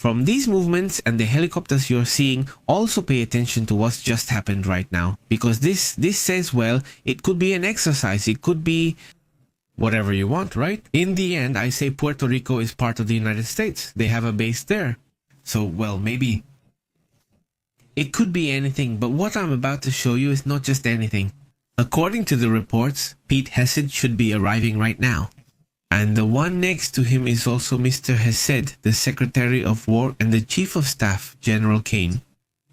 From these movements and the helicopters you're seeing, also pay attention to what's just happened right now. Because this says, well, it could be an exercise. It could be whatever you want, right? In the end, I say Puerto Rico is part of the United States. They have a base there. So, well, maybe it could be anything. But what I'm about to show you is not just anything. According to the reports, Pete Hegseth should be arriving right now. And the one next to him is also Mr. Hegseth, the Secretary of War and the Chief of Staff, General Kane.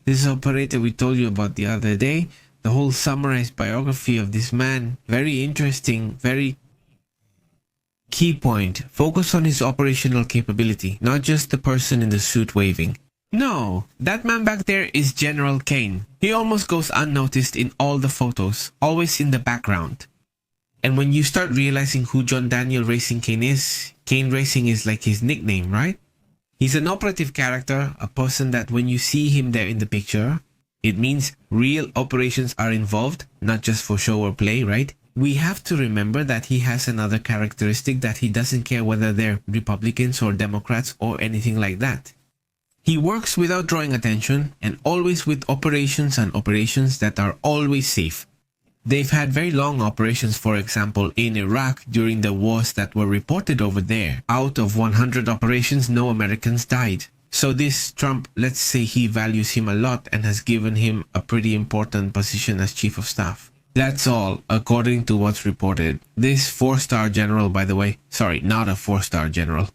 This operator we told you about the other day, the whole summarized biography of this man, very interesting, very key point. Focus on his operational capability, not just the person in the suit waving. No, that man back there is General Kane. He almost goes unnoticed in all the photos, always in the background. And when you start realizing who John Daniel Racing Kane is, Kane Racing is like his nickname, right? He's an operative character, a person that when you see him there in the picture, it means real operations are involved, not just for show or play, right? We have to remember that he has another characteristic that he doesn't care whether they're Republicans or Democrats or anything like that. He works without drawing attention and always with operations and operations that are always safe. They've had very long operations, for example, in Iraq during the wars that were reported over there. Out of 100 operations, no Americans died. So this Trump, let's say he values him a lot and has given him a pretty important position as Chief of Staff. That's all, according to what's reported. This 4-star general, by the way, sorry, not a 4-star general.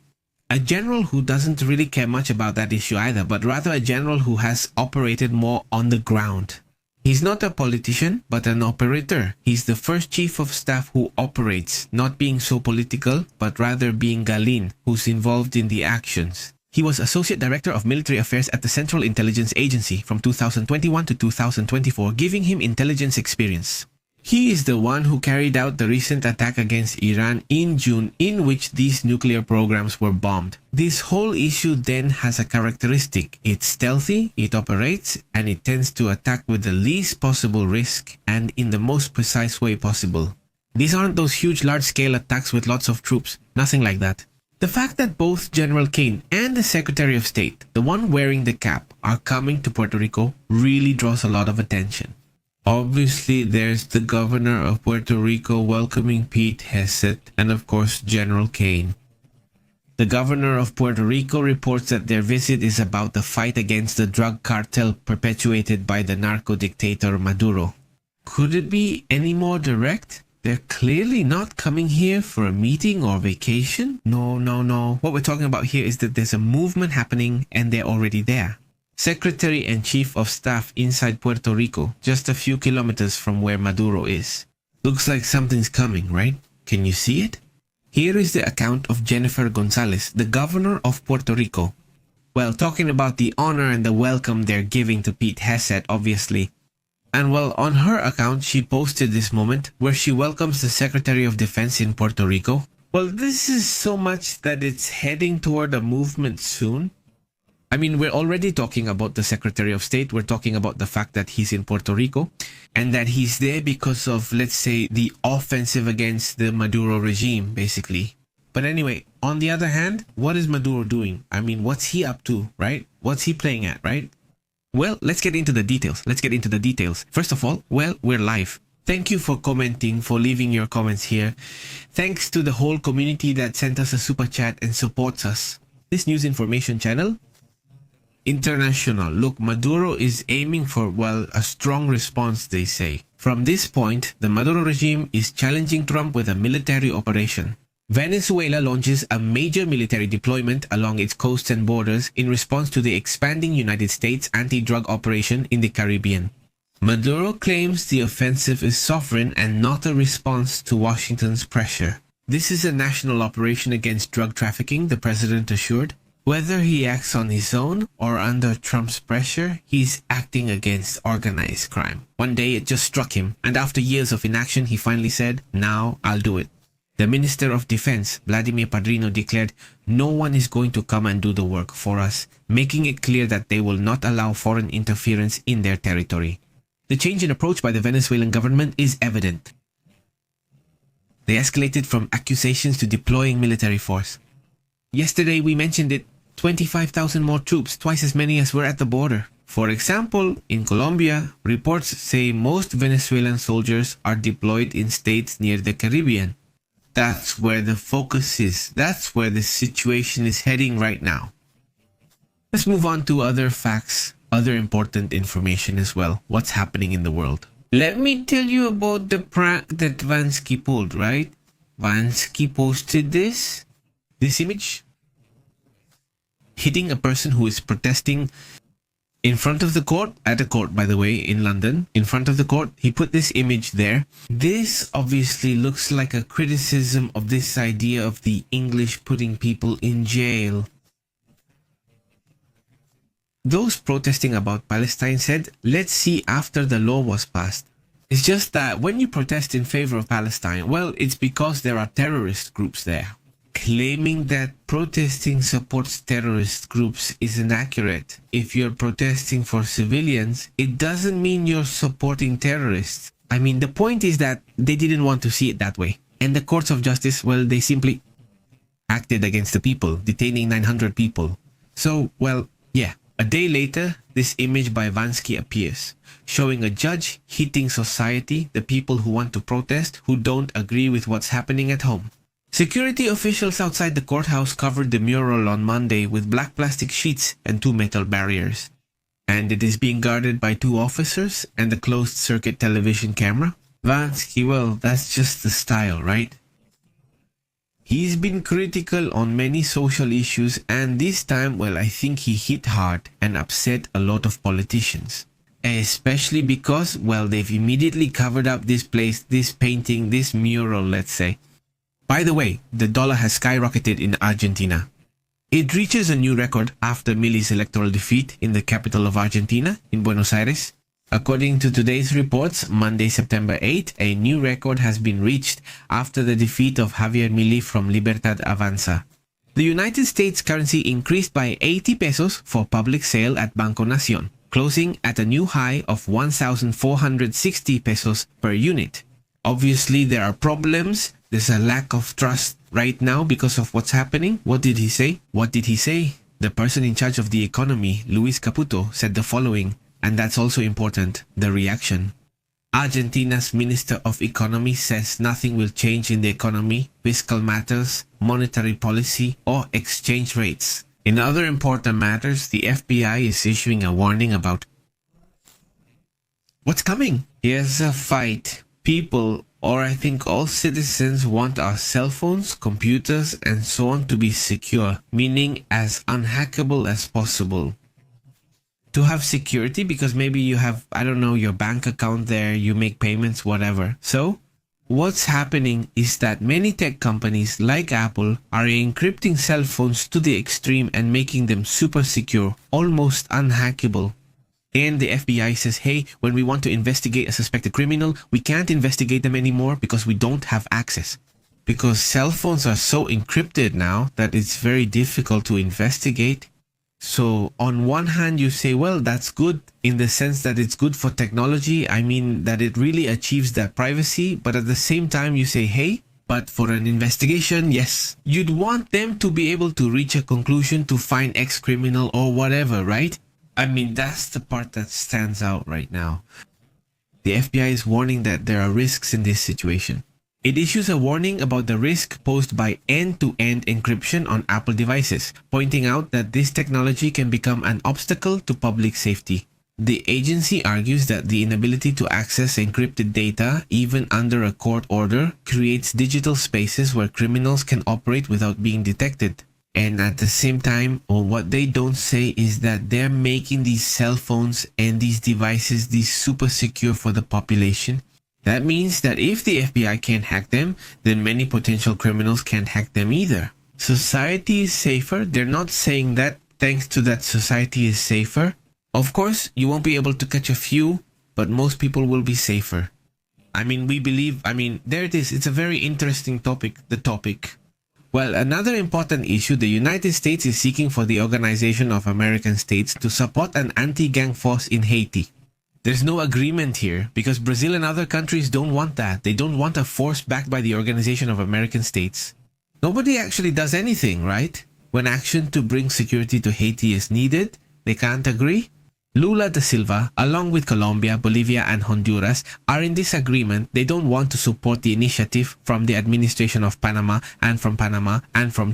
A general who doesn't really care much about that issue either, but rather a general who has operated more on the ground. He's not a politician, but an operator. He's the first chief of staff who operates, not being so political, but rather being Galin, who's involved in the actions. He was Associate Director of Military Affairs at the Central Intelligence Agency from 2021 to 2024, giving him intelligence experience. He is the one who carried out the recent attack against Iran in June, in which these nuclear programs were bombed. This whole issue then has a characteristic. It's stealthy, it operates, and it tends to attack with the least possible risk and in the most precise way possible. These aren't those huge large-scale attacks with lots of troops. Nothing like that. The fact that both General Kane and the Secretary of State, the one wearing the cap, are coming to Puerto Rico really draws a lot of attention. Obviously, there's the governor of Puerto Rico welcoming Pete Hegseth and of course General Kane. The governor of Puerto Rico reports that their visit is about the fight against the drug cartel perpetuated by the narco dictator Maduro. Could it be any more direct? They're clearly not coming here for a meeting or vacation. No. What we're talking about here is that there's a movement happening and they're already there. Secretary and Chief of Staff inside Puerto Rico, just a few kilometers from where Maduro is. Looks like something's coming, right? Can you see it? Here is the account of Jennifer Gonzalez, the governor of Puerto Rico. Well, talking about the honor and the welcome they're giving to Pete Hegseth, obviously. And well, on her account, she posted this moment where she welcomes the Secretary of Defense in Puerto Rico. Well, this is so much that it's heading toward a movement soon. I mean, we're already talking about the Secretary of State. We're talking about the fact that he's in Puerto Rico and that he's there because of, let's say, the offensive against the Maduro regime, basically. But anyway, on the other hand, what is Maduro doing? I mean, what's he up to, right? What's he playing at, right? Well, let's get into the details. First of all, well, we're live. Thank you for commenting, for leaving your comments here. Thanks to the whole community that sent us a super chat and supports us. This news information channel, international. Look, Maduro is aiming for, well, a strong response, they say. From this point, the Maduro regime is challenging Trump with a military operation. Venezuela launches a major military deployment along its coasts and borders in response to the expanding United States anti-drug operation in the Caribbean. Maduro claims the offensive is sovereign and not a response to Washington's pressure. This is a national operation against drug trafficking, the president assured. Whether he acts on his own or under Trump's pressure, he's acting against organized crime. One day it just struck him, and after years of inaction, he finally said, "Now I'll do it." The Minister of Defense, Vladimir Padrino, declared, "No one is going to come and do the work for us," making it clear that they will not allow foreign interference in their territory. The change in approach by the Venezuelan government is evident. They escalated from accusations to deploying military force. Yesterday we mentioned it. 25,000 more troops, twice as many as were at the border. For example, in Colombia, reports say most Venezuelan soldiers are deployed in states near the Caribbean. That's where the focus is. That's where the situation is heading right now. Let's move on to other facts, other important information as well. What's happening in the world? Let me tell you about the prank that Vansky pulled, right? Vansky posted this image hitting a person who is protesting in front of the court, at a court by the way, in London, in front of the court. He put this image there. This obviously looks like a criticism of this idea of the English putting people in jail. Those protesting about Palestine said, let's see after the law was passed. It's just that when you protest in favor of Palestine, well, it's because there are terrorist groups there. Claiming that protesting supports terrorist groups is inaccurate. If you're protesting for civilians, it doesn't mean you're supporting terrorists. I mean, the point is that they didn't want to see it that way. And the courts of justice, well, they simply acted against the people, detaining 900 people. So, well, yeah. A day later, this image by Vansky appears, showing a judge hitting society, the people who want to protest, who don't agree with what's happening at home. Security officials outside the courthouse covered the mural on Monday with black plastic sheets and 2 metal barriers. And it is being guarded by 2 officers and a closed-circuit television camera. Vansky, well, that's just the style, right? He's been critical on many social issues, and this time, well, I think he hit hard and upset a lot of politicians. Especially because, well, they've immediately covered up this place, this painting, this mural, let's say. By the way, the dollar has skyrocketed in Argentina. It reaches a new record after Milei's electoral defeat in the capital of Argentina, in Buenos Aires. According to today's reports, Monday, September 8, a new record has been reached after the defeat of Javier Milei from Libertad Avanza. The United States currency increased by 80 pesos for public sale at Banco Nación, closing at a new high of 1,460 pesos per unit. Obviously, there are problems. There's a lack of trust right now because of what's happening. What did he say? What did he say? The person in charge of the economy, Luis Caputo, said the following. And that's also important, the reaction. Argentina's Minister of Economy says nothing will change in the economy, fiscal matters, monetary policy, or exchange rates. In other important matters, the FBI is issuing a warning about what's coming. Here's a fight. People, or I think all citizens, want our cell phones, computers, and so on to be secure, meaning as unhackable as possible. To have security because maybe you have, I don't know, your bank account there, you make payments, whatever. So, what's happening is that many tech companies like Apple are encrypting cell phones to the extreme and making them super secure, almost unhackable. And the FBI says, hey, when we want to investigate a suspected criminal, we can't investigate them anymore because we don't have access. Because cell phones are so encrypted now that it's very difficult to investigate. So on one hand, you say, well, that's good in the sense that it's good for technology. I mean, that it really achieves that privacy. But at the same time, you say, hey, but for an investigation, yes, you'd want them to be able to reach a conclusion to find ex-criminal or whatever, right? I mean, that's the part that stands out right now. The FBI is warning that there are risks in this situation. It issues a warning about the risk posed by end-to-end encryption on Apple devices, pointing out that this technology can become an obstacle to public safety. The agency argues that the inability to access encrypted data, even under a court order, creates digital spaces where criminals can operate without being detected. And at the same time, what they don't say is that they're making these cell phones and these devices these super secure for the population. That means that if the FBI can't hack them, then many potential criminals can't hack them either. Society is safer. They're not saying that thanks to that society is safer. Of course, you won't be able to catch a few, but most people will be safer. I mean, there it is. It's a very interesting topic, the topic. Well, another important issue, the United States is seeking for the Organization of American States to support an anti-gang force in Haiti. There's no agreement here because Brazil and other countries don't want that. They don't want a force backed by the Organization of American States. Nobody actually does anything, right? When action to bring security to Haiti is needed, they can't agree. Lula da Silva, along with Colombia, Bolivia, and Honduras, are in disagreement. They don't want to support the initiative from the administration of Panama, and from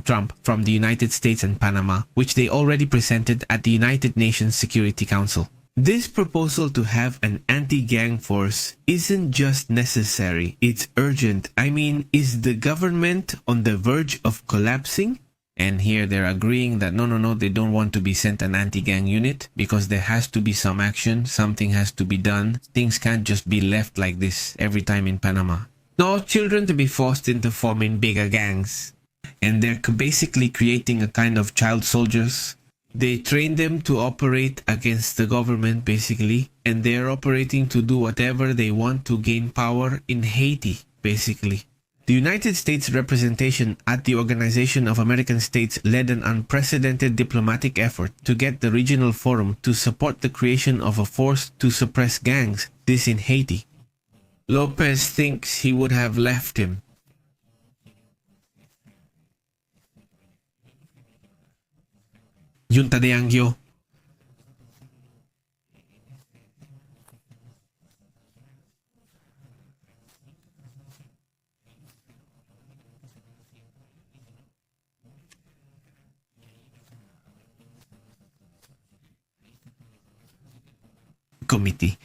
Trump, from the United States and Panama, which they already presented at the United Nations Security Council. This proposal to have an anti-gang force isn't just necessary, it's urgent. I mean, is the government on the verge of collapsing? And here they're agreeing that no, they don't want to be sent an anti-gang unit because there has to be some action, something has to be done. Things can't just be left like this every time in Panama. No children to be forced into forming bigger gangs. And they're basically creating a kind of child soldiers. They train them to operate against the government basically, and they're operating to do whatever they want to gain power in Haiti basically. The United States representation at the Organization of American States led an unprecedented diplomatic effort to get the regional forum to support the creation of a force to suppress gangs, this in Haiti. Lopez thinks he would have left him. Junta de Angyo. Committee.